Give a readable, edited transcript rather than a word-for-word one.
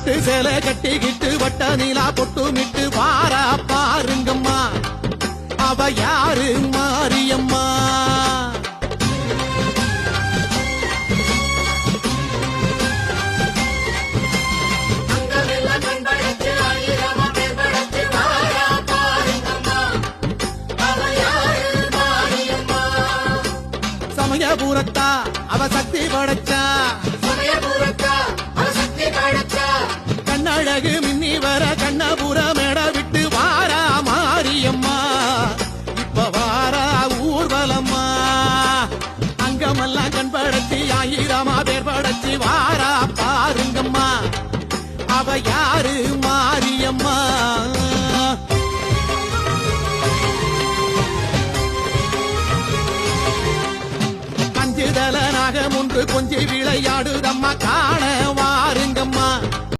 பட்டு சேலை கட்டிக்கிட்டு வட்ட நீலா பொட்டுமிட்டு வாரா பாருங்கம்மா, அவ யாரு மாரியம்மா. சமயபுரத்தா அவ சக்தி படைச்சா, கண்ணழகு மின்னி வர கண்ணபுர மேட விட்டு வாரா மாரியம்மா, இப்ப வாரா ஊர்வலம்மா. அங்கமெல்லாம் கண் படைச்சி ஆயிரமா பேர் படைச்சி வாரா பாருங்கம்மா, அவ யாரு மாரியம்மா. கஞ்சுதல நாகம் ஒன்று கொஞ்சி விளையாடுதம்மா, காணவா